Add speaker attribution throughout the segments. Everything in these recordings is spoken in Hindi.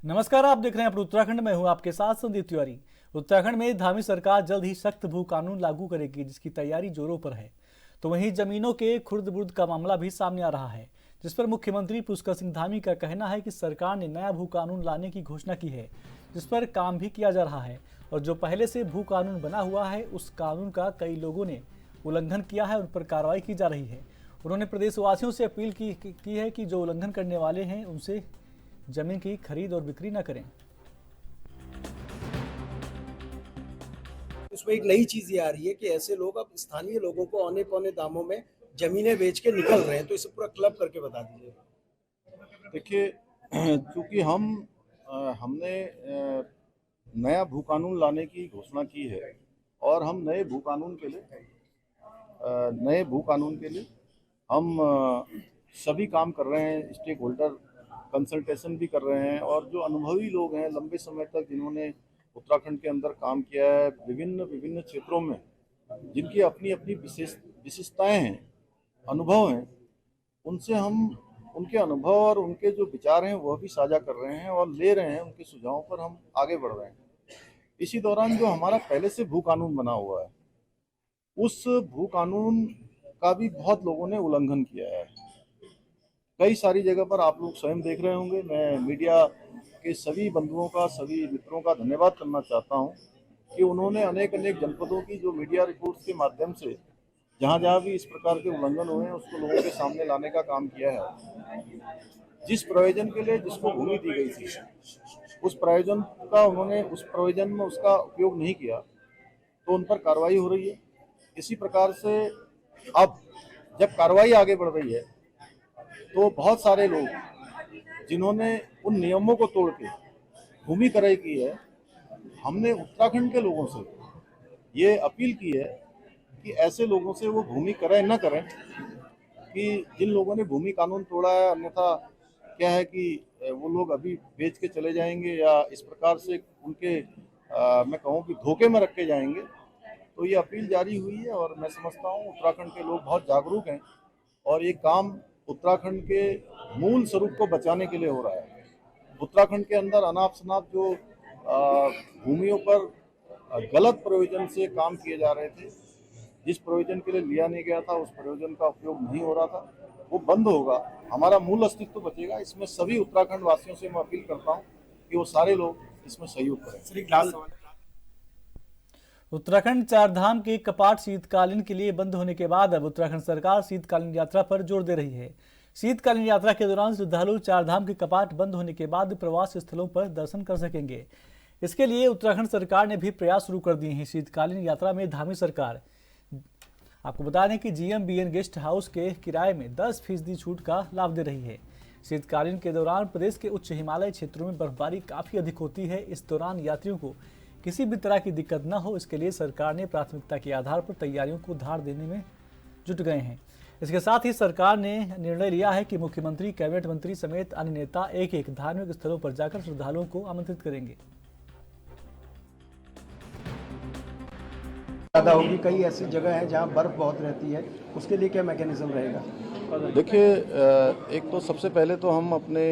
Speaker 1: नमस्कार, आप देख रहे हैं अपने उत्तराखंड में हूं आपके साथ संदीप तिवारी। उत्तराखंड में धामी सरकार जल्द ही सख्त भू कानून लागू करेगी, जिसकी तैयारी जोरों पर है। तो वहीं जमीनों के खुर्द बुर्द का मामला भी सामने आ रहा है, जिस पर मुख्यमंत्री पुष्कर सिंह धामी का कहना है कि सरकार ने नया भू कानून लाने की घोषणा की है, जिस पर काम भी किया जा रहा है। और जो पहले से भू कानून बना हुआ है, उस कानून का कई लोगों ने उल्लंघन किया है, उन पर कार्रवाई की जा रही है। उन्होंने प्रदेशवासियों से अपील की है कि जो उल्लंघन करने वाले हैं उनसे जमीन की खरीद और बिक्री न करें।
Speaker 2: उसमें एक नई चीज ये आ रही है कि ऐसे लोग अब स्थानीय लोगों को औने पौने दामों में जमीनें बेच के निकल रहे हैं, तो इसे पूरा क्लब करके बता दीजिए।
Speaker 3: देखिए, चूंकि हमने नया भू कानून लाने की घोषणा की है और हम नए भू कानून के लिए हम सभी काम कर रहे हैं। स्टेक होल्डर कंसल्टेशन भी कर रहे हैं और जो अनुभवी लोग हैं लंबे समय तक जिन्होंने उत्तराखंड के अंदर काम किया है, विभिन्न क्षेत्रों में जिनकी अपनी अपनी विशेषताएं हैं, अनुभव हैं, उनसे हम उनके अनुभव और उनके जो विचार हैं वह भी साझा कर रहे हैं और ले रहे हैं। उनके सुझावों पर हम आगे बढ़ रहे हैं। इसी दौरान जो हमारा पहले से भू कानून बना हुआ है, उस भू कानून का भी बहुत लोगों ने उल्लंघन किया है। कई सारी जगह पर आप लोग स्वयं देख रहे होंगे। मैं मीडिया के सभी बंधुओं का, सभी मित्रों का धन्यवाद करना चाहता हूं कि उन्होंने अनेक जनपदों की जो मीडिया रिपोर्ट्स के माध्यम से जहां भी इस प्रकार के उल्लंघन हुए हैं उसको लोगों के सामने लाने का काम किया है। जिस प्रयोजन के लिए जिसको भूमि दी गई थी, उस प्रयोजन में उसका उपयोग नहीं किया, तो उन पर कार्रवाई हो रही है। इसी प्रकार से अब जब कार्रवाई आगे बढ़ रही है तो बहुत सारे लोग जिन्होंने उन नियमों को तोड़ के भूमि क्रय की है, हमने उत्तराखंड के लोगों से ये अपील की है कि ऐसे लोगों से वो भूमि क्रय न करें कि जिन लोगों ने भूमि कानून तोड़ा है। अन्यथा क्या है कि वो लोग अभी बेच के चले जाएंगे या इस प्रकार से उनके मैं कहूँ कि धोखे में रखे जाएंगे। तो ये अपील जारी हुई है और मैं समझता हूँ उत्तराखंड के लोग बहुत जागरूक हैं और ये काम उत्तराखंड के मूल स्वरूप को बचाने के लिए हो रहा है। उत्तराखंड के अंदर अनाप शनाप जो भूमियों पर गलत प्रयोजन से काम किए जा रहे थे, जिस प्रयोजन के लिए लिया नहीं गया था, उस प्रयोजन का उपयोग नहीं हो रहा था, वो बंद होगा। हमारा मूल अस्तित्व बचेगा। इसमें सभी उत्तराखंड वासियों से मैं अपील करता हूँ कि वो सारे लोग इसमें सहयोग करें।
Speaker 1: उत्तराखंड चार धाम के कपाट शीतकालीन के लिए बंद होने के बाद अब उत्तराखंड सरकार शीतकालीन यात्रा पर जोर दे रही है। शीतकालीन यात्रा के दौरान श्रद्धालु चार धाम के कपाट बंद होने के बाद प्रवास स्थलों पर दर्शन कर सकेंगे। इसके लिए उत्तराखंड सरकार ने भी प्रयास शुरू कर दिए हैं। शीतकालीन यात्रा में धामी सरकार आपको बता दें कि GMBN गेस्ट हाउस के किराए में 10% छूट का लाभ दे रही है। शीतकालीन के दौरान प्रदेश के उच्च हिमालय क्षेत्रों में बर्फबारी काफी अधिक होती है। इस दौरान यात्रियों को किसी भी तरह की दिक्कत न हो, इसके लिए सरकार ने प्राथमिकता के आधार पर तैयारियों को धार देने में जुट गए हैं। इसके साथ ही सरकार ने निर्णय लिया है कि मुख्यमंत्री, कैबिनेट मंत्री समेत अन्य नेता एक धार्मिक स्थलों पर जाकर श्रद्धालुओं को आमंत्रित करेंगे।
Speaker 2: ज्यादा होगी, कई ऐसी जगह है जहां बर्फ बहुत रहती है, उसके लिए क्या मैकेनिज्म रहेगा?
Speaker 3: देखिए, एक तो सबसे पहले तो हम अपने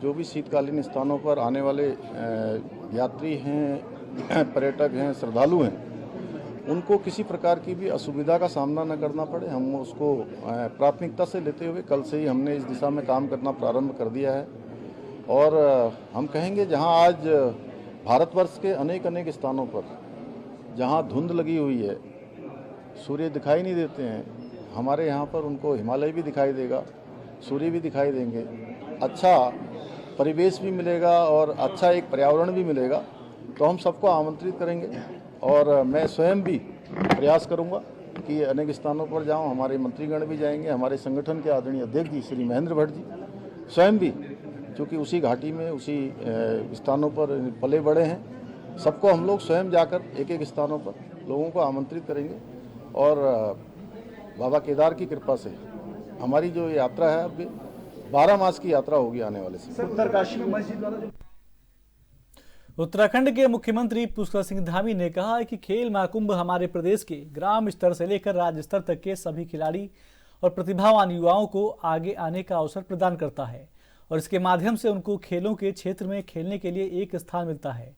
Speaker 3: जो भी शीतकालीन स्थानों पर आने वाले यात्री हैं, पर्यटक हैं, श्रद्धालु हैं, उनको किसी प्रकार की भी असुविधा का सामना न करना पड़े, हम उसको प्राथमिकता से लेते हुए कल से ही हमने इस दिशा में काम करना प्रारंभ कर दिया है। और हम कहेंगे जहां आज भारतवर्ष के अनेक स्थानों पर जहां धुंध लगी हुई है, सूर्य दिखाई नहीं देते हैं, हमारे यहाँ पर उनको हिमालय भी दिखाई देगा, सूर्य भी दिखाई देंगे, अच्छा परिवेश भी मिलेगा और अच्छा एक पर्यावरण भी मिलेगा। तो हम सबको आमंत्रित करेंगे और मैं स्वयं भी प्रयास करूंगा कि अनेक स्थानों पर जाऊं। हमारे मंत्रीगण भी जाएंगे, हमारे संगठन के आदरणीय अध्यक्ष जी श्री महेंद्र भट्ट जी स्वयं भी, चूँकि उसी घाटी में उसी स्थानों पर पले बड़े हैं, सबको हम लोग स्वयं जाकर एक स्थानों पर लोगों को आमंत्रित करेंगे। और बाबा केदार की कृपा से हमारी जो यात्रा है अब 12 मास की यात्रा होगी आने वाले समय।
Speaker 1: उत्तराखंड के मुख्यमंत्री पुष्कर सिंह धामी ने कहा है कि खेल महाकुंभ हमारे प्रदेश के ग्राम स्तर से लेकर राज्य स्तर तक के सभी खिलाड़ी और प्रतिभावान युवाओं को आगे आने का अवसर प्रदान करता है और इसके माध्यम से उनको खेलों के क्षेत्र में खेलने के लिए एक स्थान मिलता है।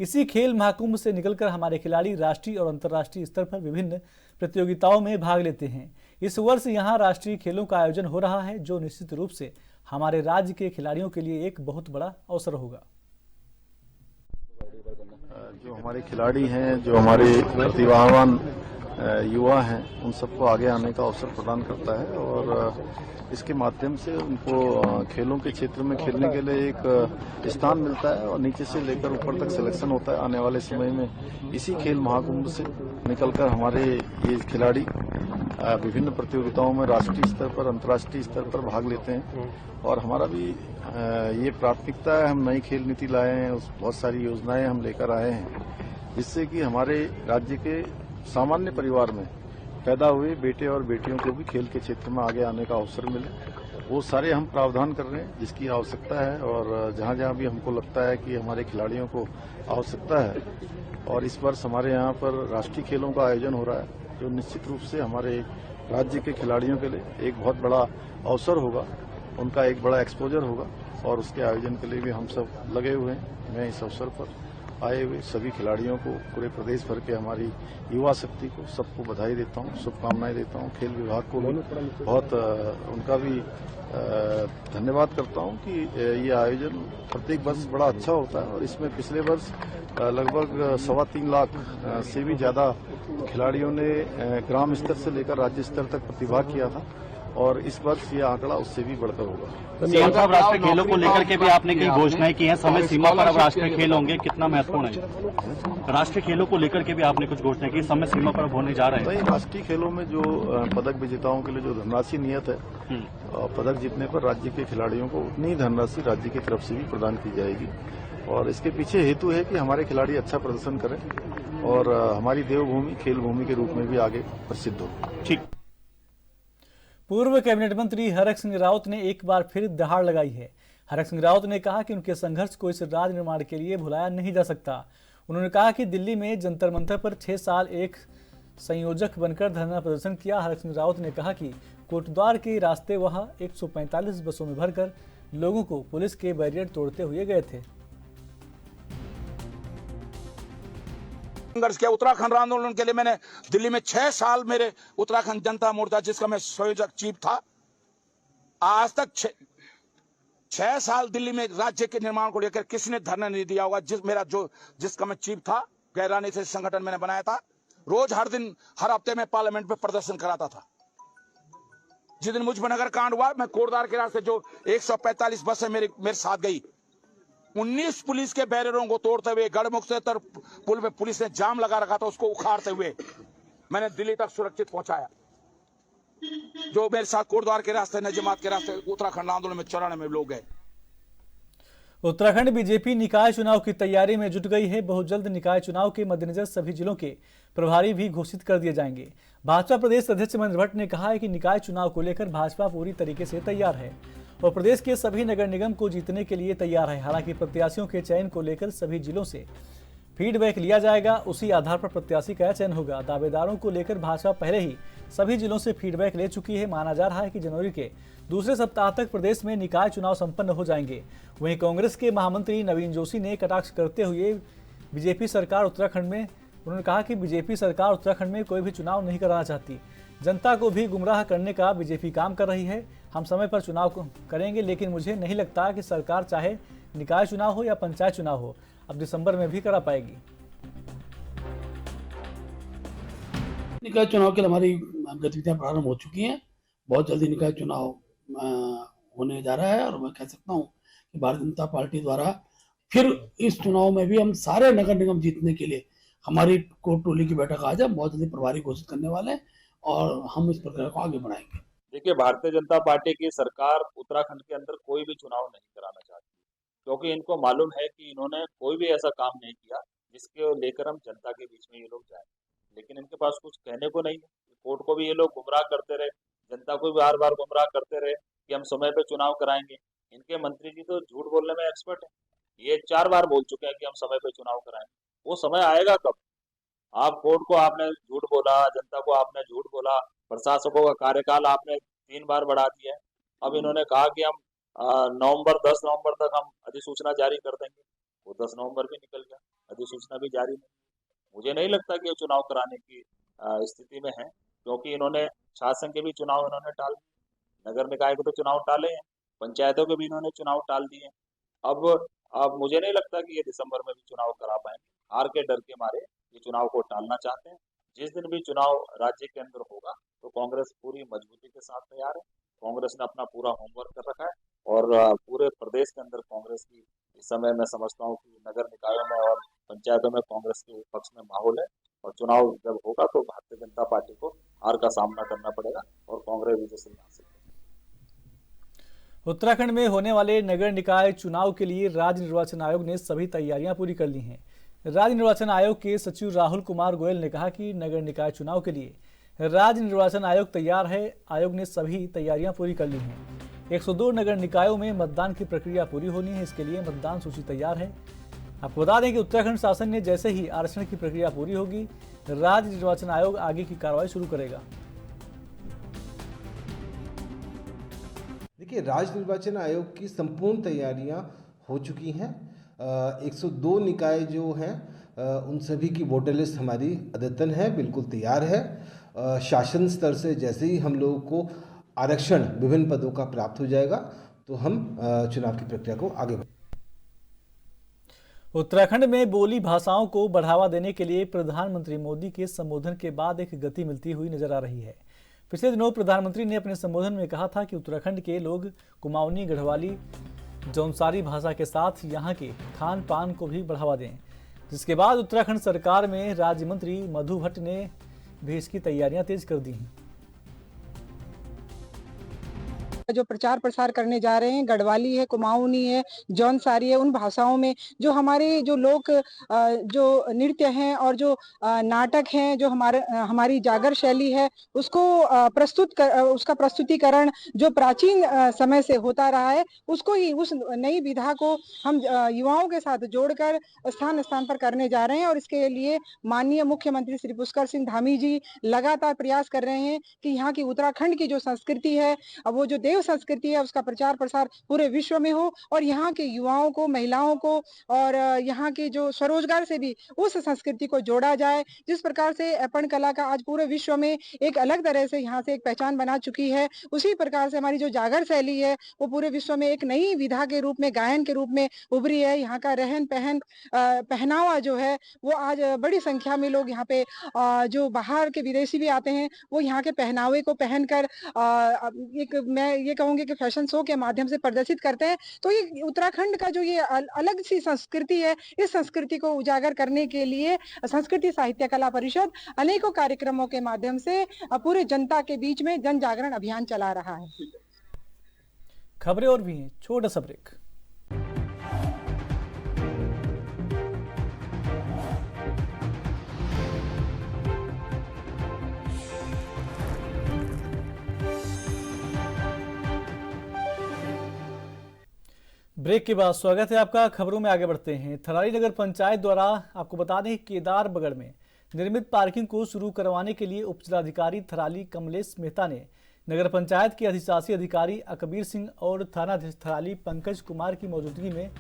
Speaker 1: इसी खेल महाकुंभ से निकलकर हमारे खिलाड़ी राष्ट्रीय और अंतर्राष्ट्रीय स्तर पर विभिन्न प्रतियोगिताओं में भाग लेते हैं। इस वर्ष यहाँ राष्ट्रीय खेलों का आयोजन हो रहा है, जो निश्चित रूप से हमारे राज्य के खिलाड़ियों के लिए एक बहुत बड़ा अवसर होगा।
Speaker 3: जो हमारे खिलाड़ी हैं, जो हमारे प्रतिभावान युवा हैं, उन सबको आगे आने का अवसर प्रदान करता है और इसके माध्यम से उनको खेलों के क्षेत्र में खेलने के लिए एक स्थान मिलता है और नीचे से लेकर ऊपर तक सिलेक्शन होता है। आने वाले समय में इसी खेल महाकुंभ से निकलकर हमारे ये खिलाड़ी विभिन्न प्रतियोगिताओं में राष्ट्रीय स्तर पर, अंतर्राष्ट्रीय स्तर पर भाग लेते हैं और हमारा भी ये प्राथमिकता है। हम नई खेल नीति लाए हैं, बहुत सारी योजनाएं हम लेकर आए हैं, जिससे कि हमारे राज्य के सामान्य परिवार में पैदा हुए बेटे और बेटियों को भी खेल के क्षेत्र में आगे आने का अवसर मिले। वो सारे हम प्रावधान कर रहे हैं जिसकी आवश्यकता है और जहां जहां भी हमको लगता है कि हमारे खिलाड़ियों को आवश्यकता है। और इस वर्ष हमारे यहाँ पर राष्ट्रीय खेलों का आयोजन हो रहा है, जो निश्चित रूप से हमारे राज्य के खिलाड़ियों के लिए एक बहुत बड़ा अवसर होगा, उनका एक बड़ा एक्सपोजर होगा और उसके आयोजन के लिए भी हम सब लगे हुए हैं। मैं इस अवसर पर आए हुए सभी खिलाड़ियों को, पूरे प्रदेश भर के हमारी युवा शक्ति को, सबको बधाई देता हूँ, शुभकामनाएं देता हूँ। खेल विभाग को भी बहुत उनका भी धन्यवाद करता हूँ कि ये आयोजन प्रत्येक वर्ष बड़ा अच्छा होता है और इसमें पिछले वर्ष लगभग 3.25 लाख से भी ज्यादा खिलाड़ियों ने ग्राम स्तर से लेकर राज्य स्तर तक प्रतिभाग किया था और इस वर्ष ये आंकड़ा उससे भी बढ़कर होगा।
Speaker 4: सीएम साहब, राष्ट्रीय खेलों को लेकर के भी आपने कई घोषणाएं की हैं, समय सीमा पर अब राष्ट्रीय खेल होंगे, कितना महत्वपूर्ण है? राष्ट्रीय खेलों को लेकर के भी आपने कुछ घोषणा की, समय सीमा पर अब होने जा रहे हैं।
Speaker 3: राष्ट्रीय खेलों में जो पदक विजेताओं के लिए जो धनराशि नियत है, पदक जीतने पर राज्य के खिलाड़ियों को उतनी ही धनराशि राज्य की तरफ से भी प्रदान की जाएगी और इसके पीछे हेतु है कि हमारे खिलाड़ी अच्छा प्रदर्शन करें और हमारी देवभूमि खेल भूमि के रूप में भी आगे प्रसिद्ध हो।
Speaker 4: ठीक।
Speaker 1: पूर्व कैबिनेट मंत्री हरक सिंह रावत ने एक बार फिर दहाड़ लगाई है। हरक सिंह रावत ने कहा कि उनके संघर्ष को इस राज्य निर्माण के लिए भुलाया नहीं जा सकता। उन्होंने कहा कि दिल्ली में जंतर मंतर पर 6 साल एक संयोजक बनकर धरना प्रदर्शन किया। हरक सिंह रावत ने कहा कि कोटद्वार के रास्ते वहां 145 बसों में भरकर लोगों को पुलिस के बैरियर तोड़ते हुए गए थे।
Speaker 5: संघर्ष किया उत्तराखंड आंदोलन के लिए। मैंने दिल्ली में 6 साल मेरे उत्तराखंड जनता मोर्चा, जिसका मैं संयोजक चीफ था, आज तक 6 साल दिल्ली में राज्य के निर्माण को लेकर किसने धरना नहीं दिया होगा। जिसका मैं चीफ था, गैर राजनीतिक संगठन मैंने बनाया था, रोज हर दिन हर हफ्ते में पार्लियामेंट में प्रदर्शन कराता था। जिस दिन मुजफ्फरनगर कांड हुआ, मैं कोटद्वार के रास्ते जो 145 बसें मेरे साथ गई, 19 पुलिस के बैरियरों को तोड़ते हुए, गढ़मुक्तेश्वर पुल में पुलिस ने जाम लगा रखा था, उसको उखाड़ते हुए मैंने दिल्ली तक सुरक्षित पहुंचाया। जो मेरे साथ कोटद्वार के रास्ते, नजमात के रास्ते उत्तराखंड आंदोलन में 94 लोग गए।
Speaker 1: उत्तराखंड बीजेपी निकाय चुनाव की तैयारी में जुट गई है। बहुत जल्द निकाय चुनाव के मद्देनजर सभी जिलों के प्रभारी भी घोषित कर दिए जाएंगे। भाजपा प्रदेश अध्यक्ष महेंद्र भट्ट ने कहा है कि निकाय चुनाव को लेकर भाजपा पूरी तरीके से तैयार है और प्रदेश के सभी नगर निगम को जीतने के लिए तैयार है। हालांकि प्रत्याशियों के चयन को लेकर सभी जिलों से फीडबैक लिया जाएगा, उसी आधार पर प्रत्याशी का चयन होगा। दावेदारों को लेकर भाजपा पहले ही सभी जिलों से फीडबैक ले चुकी है। माना जा रहा है कि जनवरी के दूसरे सप्ताह तक प्रदेश में निकाय चुनाव संपन्न हो जाएंगे। वहीं कांग्रेस के महामंत्री नवीन जोशी ने कटाक्ष करते हुए बीजेपी सरकार उत्तराखंड में उन्होंने कहा कि बीजेपी सरकार उत्तराखंड में कोई भी चुनाव नहीं कराना चाहती, जनता को भी गुमराह करने का बीजेपी काम कर रही है। हम समय पर चुनाव करेंगे, लेकिन मुझे नहीं लगता कि सरकार चाहे निकाय चुनाव हो या पंचायत चुनाव हो, अब दिसंबर में भी करा पाएगी।
Speaker 6: निकाय चुनाव के लिए हमारी गतिविधियां प्रारंभ हो चुकी हैं। बहुत जल्दी निकाय चुनाव होने जा रहा है और मैं कह सकता हूं कि भारतीय जनता पार्टी द्वारा फिर इस चुनाव में भी हम सारे नगर निगम जीतने के लिए हमारी कोर टोली की बैठक आज हम बहुत जल्दी प्रभारी घोषित करने वाले हैं और हम इस प्रक्रिया को आगे बढ़ाएंगे।
Speaker 7: देखिए, भारतीय जनता पार्टी की सरकार उत्तराखंड के अंदर कोई भी चुनाव नहीं कराना चाहती, क्योंकि इनको मालूम है कि इन्होंने कोई भी ऐसा काम नहीं किया जिसके लेकर हम जनता के बीच में ये लोग जाएं। लेकिन इनके पास कुछ कहने को नहीं है। कोर्ट को भी ये लोग गुमराह करते रहे, जनता को भी बार बार गुमराह करते रहे कि हम समय पे चुनाव कराएंगे। इनके मंत्री जी तो झूठ बोलने में एक्सपर्ट है। ये 4 बार बोल चुके हैं कि हम समय पे चुनाव कराएंगे। वो समय आएगा कब? आप कोर्ट को आपने झूठ बोला, जनता को आपने झूठ बोला, प्रशासकों का कार्यकाल आपने 3 बार बढ़ा दिया। अब इन्होंने कहा कि हम नवंबर 10 नवंबर तक हम अधिसूचना जारी कर देंगे। वो 10 नवंबर भी निकल गया, अधिसूचना भी जारी नहीं। मुझे नहीं लगता कि ये चुनाव कराने की स्थिति में है, क्योंकि इन्होंने शासन के भी चुनाव इन्होंने टाल दिए, नगर निकाय के तो चुनाव टाले हैं, पंचायतों के भी इन्होंने चुनाव टाल दिए हैं। अब मुझे नहीं लगता कि ये दिसंबर में भी चुनाव करा पाएंगे। हार के डर के मारे ये चुनाव को टालना चाहते हैं। जिस दिन भी चुनाव राज्य के अंदर होगा तो कांग्रेस पूरी मजबूती के साथ तैयार है। कांग्रेस ने अपना पूरा होमवर्क कर रखा है और पूरे प्रदेश के अंदर कांग्रेस की इस समय मैं समझता हूँ कि नगर निकायों में और पंचायतों में कांग्रेस के पक्ष में माहौल है और चुनाव जब होगा तो भारतीय जनता पार्टी को हार का सामना करना पड़ेगा और कांग्रेस विजय सिंह हासिल करेगी।
Speaker 1: उत्तराखंड में होने वाले नगर निकाय चुनाव के लिए राज्य निर्वाचन आयोग ने सभी तैयारियां पूरी कर ली हैं। राज्य निर्वाचन आयोग के सचिव राहुल कुमार गोयल ने कहा कि नगर निकाय चुनाव के लिए राज्य निर्वाचन आयोग तैयार है। आयोग ने सभी तैयारियां पूरी कर ली हैं। 102 नगर निकायों में मतदान की प्रक्रिया पूरी होनी है, इसके लिए मतदान सूची तैयार है। आपको बता दें कि उत्तराखंड शासन ने जैसे ही आरक्षण की प्रक्रिया पूरी होगी, राज्य निर्वाचन आयोग आगे की कार्रवाई शुरू करेगा।
Speaker 8: देखिए, राज्य निर्वाचन आयोग की संपूर्ण तैयारियां हो चुकी हैं। 102 निकाय जो हैं उन सभी की वोटर लिस्ट हमारी अद्यतन है, बिल्कुल तैयार है। शासन स्तर से जैसे ही हम लोगों को आरक्षण विभिन्न पदों का प्राप्त हो जाएगा तो हम चुनाव की प्रक्रिया को आगे बढ़ाएंगे।
Speaker 1: उत्तराखंड में बोली भाषाओं को बढ़ावा देने के लिए प्रधानमंत्री मोदी के संबोधन के बाद एक गति मिलती हुई नजर आ रही है। पिछले दिनों प्रधानमंत्री ने अपने संबोधन में कहा था कि उत्तराखंड के लोग कुमाऊनी, गढ़वाली, जौनसारी भाषा के साथ यहाँ के खान पान को भी बढ़ावा दें, जिसके बाद उत्तराखंड सरकार में राज्य मंत्री मधु भट्ट ने भी इसकी तैयारियां तेज कर दी हैं।
Speaker 9: जो प्रचार प्रसार करने जा रहे हैं, गढ़वाली है, कुमाऊनी है, जौनसारी है, उन भाषाओं में जो हमारे जो लोक जो नृत्य हैं और जो नाटक हैं, जो हमारी जागर शैली है, उसको उसका प्रस्तुतिकरण जो प्राचीन समय से होता रहा है, उसको ही उस नई विधा को हम युवाओं के साथ जोड़कर स्थान स्थान पर करने जा रहे हैं। और इसके लिए माननीय मुख्यमंत्री श्री पुष्कर सिंह धामी जी लगातार प्रयास कर रहे हैं कि यहाँ की उत्तराखंड की जो संस्कृति है, वो जो देव संस्कृति है, उसका प्रचार प्रसार पूरे विश्व में हो और यहाँ के युवाओं को, महिलाओं को और यहाँ के जो स्वरोजगार से भी उस संस्कृति को जोड़ा जाए। जिस प्रकार से अपन कला का आज पूरे विश्व में एक अलग तरह से यहाँ से एक पहचान बना चुकी है, उसी प्रकार से हमारी जो जागर शैली है वो पूरे विश्व में एक नई विधा के रूप में, गायन के रूप में उभरी है। यहाँ का रहन पहन पहनावा जो है वो आज बड़ी संख्या में लोग यहाँ पे जो बाहर के विदेशी भी आते हैं वो यहाँ के पहनावे को पहनकर एक मैं ये कहूंगी कि फैशन शो के माध्यम से प्रदर्शित करते हैं। तो ये उत्तराखंड का जो ये अलग सी संस्कृति है, इस संस्कृति को उजागर करने के लिए संस्कृति साहित्य कला परिषद अनेकों कार्यक्रमों के माध्यम से पूरे जनता के बीच में जन जागरण अभियान चला रहा है।
Speaker 1: खबरें और भी हैं, छोटा सा ब्रेक। ब्रेक के बाद स्वागत है आपका। खबरों में आगे बढ़ते हैं। थराली नगर पंचायत द्वारा आपको बता दें केदार बगड़ में निर्मित पार्किंग को शुरू करवाने के लिए उपजिलाधिकारी थराली कमलेश मेहता ने नगर पंचायत के अधिशासी अधिकारी अकबीर सिंह और थानाध्यक्ष थराली पंकज कुमार की मौजूदगी में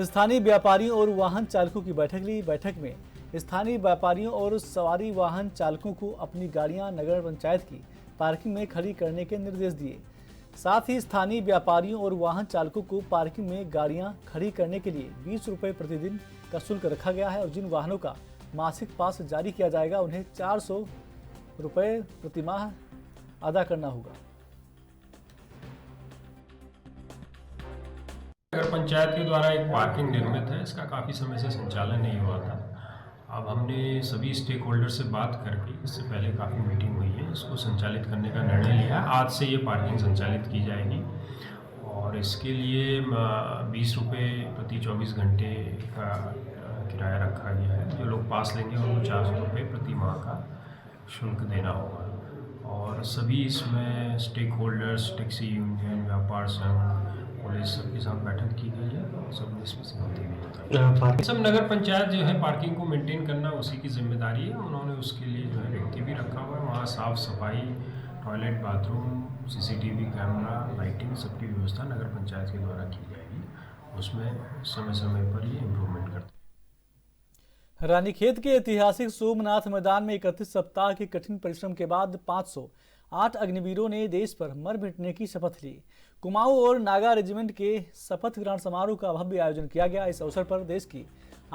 Speaker 1: स्थानीय व्यापारियों और वाहन चालकों की बैठक ली। बैठक में स्थानीय व्यापारियों और सवारी वाहन चालकों को अपनी गाड़ियां नगर पंचायत की पार्किंग में खड़ी करने के निर्देश दिए। साथ ही स्थानीय व्यापारियों और वाहन चालकों को पार्किंग में गाड़ियां खड़ी करने के लिए 20 रुपये प्रतिदिन का शुल्क रखा गया है और जिन वाहनों का मासिक पास जारी किया जाएगा उन्हें 400 रुपये प्रतिमाह अदा करना होगा।
Speaker 10: नगर पंचायत के द्वारा एक पार्किंग निर्मित है, इसका काफ़ी समय से संचालन नहीं हुआ था। अब हमने सभी स्टेक होल्डर से बात करके, इससे पहले काफ़ी मीटिंग हुई है, इसको संचालित करने का निर्णय लिया। आज से ये पार्किंग संचालित की जाएगी और इसके लिए 20 रुपये प्रति 24 घंटे का किराया रखा गया है। जो लोग पास लेंगे उनको 400 रुपये प्रति माह का शुल्क देना होगा। और सभी इसमें स्टेक होल्डर्स, टैक्सी यूनियन, व्यापार संघ, पुलिस सबके साथ बैठक की गई है और सब इसमें सहमति भी है। सब नगर पंचायत जो है पार्किंग को मेंटेन करना उसी की जिम्मेदारी है। उन्होंने उसके लिए जो है व्यक्ति भी रखा हुआ है। वहाँ साफ सफाई, toilet, bathroom, CCTV camera, lighting सबकी व्यवस्था नगर पंचायत के द्वारा की जाएगी। उसमें समय समय पर ये इम्प्रूवमेंट करते हैं।
Speaker 1: रानीखेत के ऐतिहासिक सोमनाथ मैदान में 31 सप्ताह के कठिन परिश्रम के बाद 508 अग्निवीरों ने देश पर मर मिटने की शपथ ली। कुमाऊं और नागा रेजिमेंट के शपथ ग्रहण समारोह का भव्य आयोजन किया गया। इस अवसर पर देश की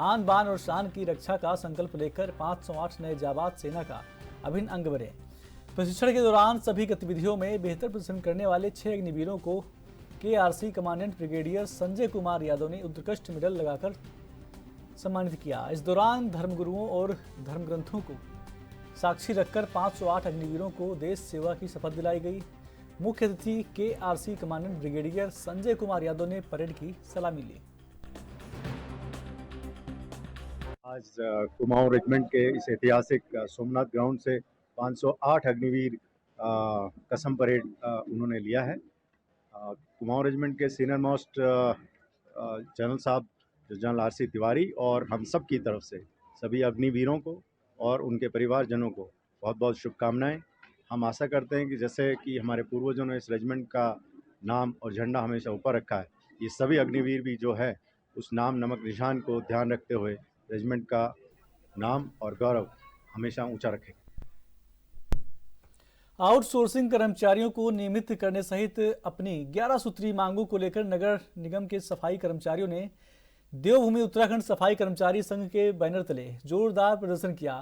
Speaker 1: आन बान और शान की रक्षा का संकल्प लेकर 508 नए जाबाज सेना का अभिन्न अंग बने। प्रशिक्षण के दौरान सभी गतिविधियों में बेहतर प्रदर्शन करने वाले 6 अग्निवीरों को KRC commandant brigadier Sanjay Kumar Yadav ने उत्कृष्ट मेडल लगाकर सम्मानित किया। इस दौरान धर्मगुरुओं और धर्म ग्रंथों को साक्षी रखकर 508 अग्निवीरों को देश सेवा की शपथ दिलाई गई। मुख्य अतिथि KRC commandant brigadier Sanjay Kumar Yadav ने परेड की सलामी ली।
Speaker 11: आज कुमाऊं रेजिमेंट के इस ऐतिहासिक सोमनाथ ग्राउंड से 508 अग्निवीर कसम परेड उन्होंने लिया है। कुमाऊं रेजिमेंट के सीनियर मोस्ट जनरल साहब जनरल RC तिवारी और हम सब की तरफ से सभी अग्निवीरों को और उनके परिवारजनों को बहुत बहुत शुभकामनाएं। हम आशा करते हैं कि जैसे कि हमारे पूर्वजों ने इस रेजिमेंट का नाम और झंडा हमेशा ऊपर रखा है, ये सभी अग्निवीर भी जो है उस नाम नमक निशान को ध्यान रखते हुए रेजिमेंट का नाम और गौरव हमेशा ऊंचा रखें।
Speaker 1: आउटसोर्सिंग कर्मचारियों को नियमित करने सहित अपनी 11 सूत्री मांगों को लेकर नगर निगम के सफाई कर्मचारियों ने देवभूमि उत्तराखंड सफाई कर्मचारी संघ के बैनर तले जोरदार प्रदर्शन किया।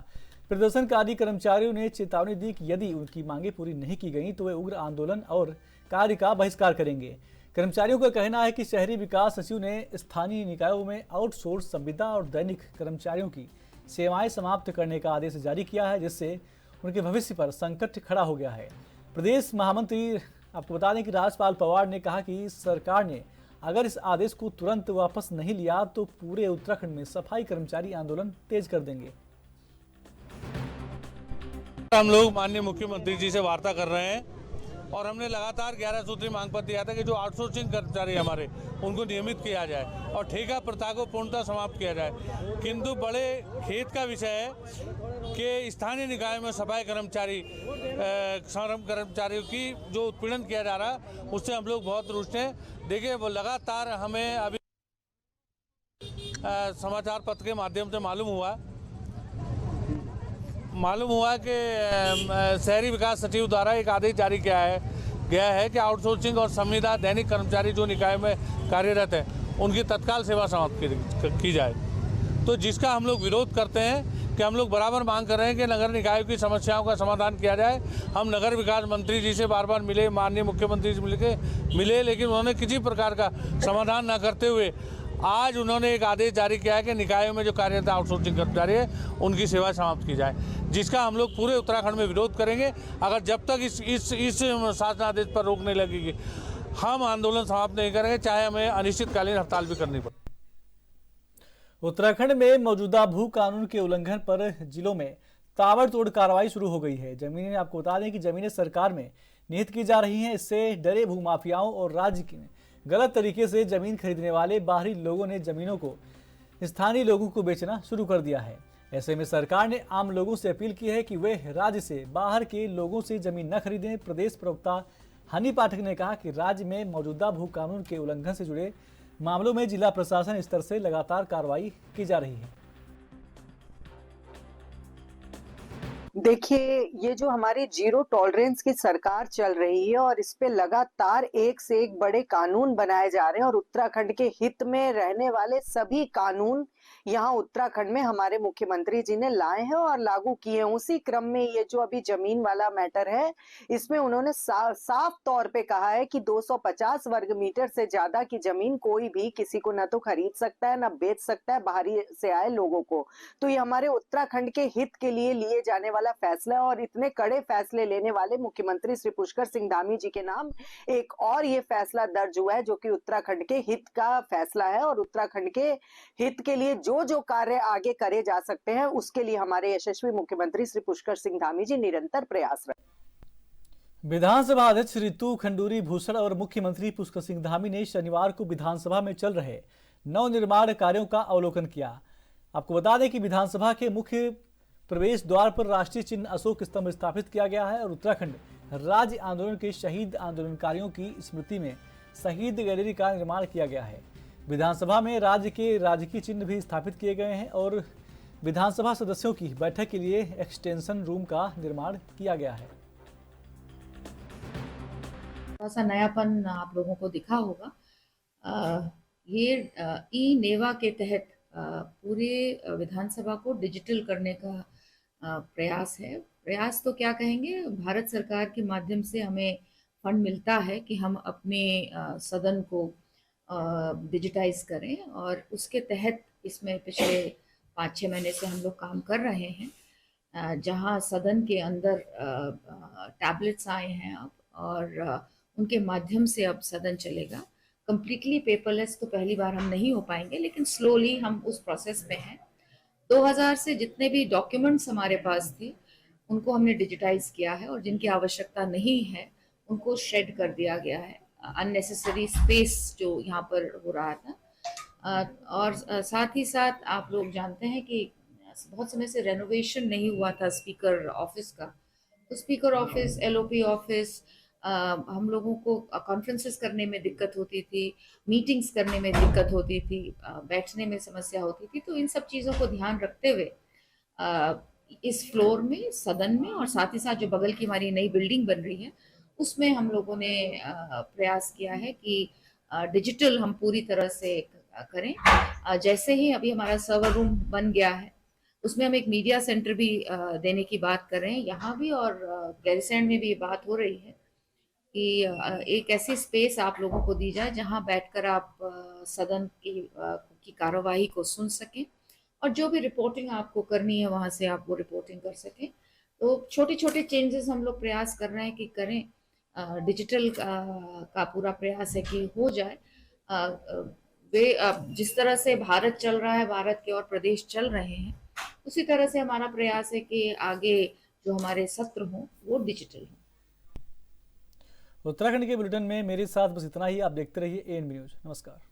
Speaker 1: प्रदर्शनकारी कर्मचारियों ने चेतावनी दी कि यदि उनकी मांगें पूरी नहीं की गई तो वे उग्र आंदोलन और कार्य का बहिष्कार करेंगे। कर्मचारियों का कहना है कि शहरी विकास सचिव ने स्थानीय निकायों में आउटसोर्स संविदा और दैनिक कर्मचारियों की सेवाएं समाप्त करने का आदेश जारी किया है, जिससे उनके भविष्य पर संकट खड़ा हो गया है। प्रदेश महामंत्री आपको बता दें कि राजपाल पवार ने कहा कि सरकार ने अगर इस आदेश को तुरंत वापस नहीं लिया तो पूरे उत्तराखंड में सफाई कर्मचारी आंदोलन तेज कर देंगे।
Speaker 12: हम लोग माननीय मुख्यमंत्री जी से वार्ता कर रहे हैं और हमने लगातार 11 सूत्री मांग पत्र दिया था कि जो आउटसोर्सिंग कर्मचारी हमारे उनको नियमित किया जाए और ठेका प्रथा को पूर्णतः समाप्त किया जाए। किंतु बड़े खेद का विषय है कि स्थानीय निकाय में सफाई कर्मचारी श्रम कर्मचारियों की जो उत्पीड़न किया जा रहा है उससे हम लोग बहुत रुष्ट हैं। देखिए वो लगातार हमें अभी समाचार पत्र के माध्यम से मालूम हुआ कि शहरी विकास सचिव द्वारा एक आदेश जारी गया है कि आउटसोर्सिंग और संविदा दैनिक कर्मचारी जो निकाय में कार्यरत है उनकी तत्काल सेवा समाप्त की जाए। तो जिसका हम लोग विरोध करते हैं कि हम लोग बराबर मांग कर रहे हैं कि नगर निकायों की समस्याओं का समाधान किया जाए। हम नगर विकास मंत्री जी से बार बार मिले, माननीय मुख्यमंत्री से मिले, लेकिन उन्होंने किसी प्रकार का समाधान न करते हुए आज उन्होंने एक आदेश जारी किया है कि निकायों में जो कार्यरत आउटसोर्सिंग कर्मचारी है उनकी सेवा समाप्त की जाए, जिसका हम लोग पूरे उत्तराखंड में विरोध करेंगे। अगर जब तक इस शासनादेश पर रोक नहीं लगेगी हम आंदोलन समाप्त नहीं करेंगे, चाहे हमें अनिश्चितकालीन हड़ताल भी करनी पड़े।
Speaker 1: उत्तराखंड में मौजूदा भू कानून के उल्लंघन पर जिलों में ताबड़तोड़ कार्रवाई शुरू हो गई है। जमीनें आपको बता दें कि जमीनें सरकार में निहित की जा रही हैं। इससे डरे भूमाफियाओं और राज्य के गलत तरीके से जमीन खरीदने वाले बाहरी लोगों ने जमीनों को स्थानीय लोगों को बेचना शुरू कर दिया है। ऐसे में सरकार ने आम लोगों से अपील की है कि वे राज्य से बाहर के लोगों से जमीन न खरीदें। प्रदेश प्रवक्ता हनी पाठक ने कहा कि राज्य में मौजूदा भू कानून के उल्लंघन से जुड़े मामलों में जिला प्रशासन स्तर से लगातार कार्रवाई की जा रही है।
Speaker 13: देखिए, ये जो हमारी जीरो टॉलरेंस की सरकार चल रही है और इस पे लगातार एक से एक बड़े कानून बनाए जा रहे हैं और उत्तराखंड के हित में रहने वाले सभी कानून यहाँ उत्तराखंड में हमारे मुख्यमंत्री जी ने लाए हैं और लागू किए हैं। उसी क्रम में ये जो अभी जमीन वाला मैटर है, इसमें उन्होंने साफ तौर पे कहा है कि 250 वर्ग मीटर से ज्यादा की जमीन कोई भी किसी को न तो खरीद सकता है न बेच सकता है बाहरी से आए लोगों को। तो ये हमारे उत्तराखंड के हित के लिए लिए जाने वाला फैसला है और इतने कड़े फैसले लेने वाले मुख्यमंत्री श्री पुष्कर सिंह धामी जी के नाम एक और ये फैसला दर्ज हुआ है जो कि उत्तराखंड के हित का फैसला है और उत्तराखंड के हित के लिए जो कार्य आगे करे जा सकते हैं उसके लिए हमारे यशस्वी मुख्यमंत्री श्री पुष्कर सिंह धामी जी निरंतर प्रयासरत।
Speaker 1: विधानसभा अध्यक्ष ऋतु खंडूरी भूषण और मुख्यमंत्री पुष्कर सिंह धामी ने शनिवार को विधानसभा में चल रहे नवनिर्माण कार्यों का अवलोकन किया। आपको बता दें कि विधानसभा के मुख्य प्रवेश द्वार पर राष्ट्रीय चिन्ह अशोक स्तंभ स्थापित किया गया है और उत्तराखंड राज्य आंदोलन के शहीद आंदोलनकारियों की स्मृति में शहीद गैलरी का निर्माण किया गया है। विधानसभा में राज्य के राजकीय चिन्ह भी स्थापित किए गए हैं और विधानसभा सदस्यों की बैठक के लिए एक्सटेंशन रूम का निर्माण किया गया है।
Speaker 14: थोड़ा सा नयापन आप लोगों को दिखा होगा। ये ई नेवा के तहत पूरे विधानसभा को डिजिटल करने का प्रयास है। प्रयास तो क्या कहेंगे, भारत सरकार के माध्यम से हमें फंड मिलता है कि हम अपने सदन को डिजिटाइज करें और उसके तहत इसमें पिछले 5-6 महीने से हम लोग काम कर रहे हैं, जहां सदन के अंदर टैबलेट्स आए हैं अब और उनके माध्यम से अब सदन चलेगा। कंप्लीटली पेपरलेस तो पहली बार हम नहीं हो पाएंगे, लेकिन स्लोली हम उस प्रोसेस में हैं। 2000 से जितने भी डॉक्यूमेंट्स हमारे पास थे उनको हमने डिजिटाइज किया है और जिनकी आवश्यकता नहीं है उनको शेड कर दिया गया है। अननेसेसरी स्पेस जो यहाँ पर हो रहा था और साथ ही साथ आप लोग जानते हैं कि बहुत समय से रेनोवेशन नहीं हुआ था स्पीकर ऑफिस का, तो स्पीकर ऑफिस, एलओपी ऑफिस, हम लोगों को कॉन्फ्रेंसेस करने में दिक्कत होती थी, मीटिंग्स करने में दिक्कत होती थी, बैठने में समस्या होती थी। तो इन सब चीज़ों को ध्यान रखते हुए इस फ्लोर में, सदन में और साथ ही साथ जो बगल की हमारी नई बिल्डिंग बन रही है उसमें हम लोगों ने प्रयास किया है कि डिजिटल हम पूरी तरह से करें। जैसे ही अभी हमारा सर्वर रूम बन गया है उसमें हम एक मीडिया सेंटर भी देने की बात कर रहे हैं। यहाँ भी और गैरीसैंण में भी ये बात हो रही है कि एक ऐसी स्पेस आप लोगों को दी जाए जहाँ बैठकर आप सदन की कार्यवाही को सुन सकें और जो भी रिपोर्टिंग आपको करनी है वहाँ से आप वो रिपोर्टिंग कर सकें। तो छोटे छोटे चेंजेस हम लोग प्रयास कर रहे हैं कि करें। डिजिटल का पूरा प्रयास है कि हो जाए। वे जिस तरह से भारत चल रहा है, भारत के और प्रदेश चल रहे हैं, उसी तरह से हमारा प्रयास है कि आगे जो हमारे सत्र हों वो डिजिटल हों।
Speaker 1: उत्तराखंड के बुलेटिन में मेरे साथ बस इतना ही। आप देखते रहिए एएनबी न्यूज। नमस्कार।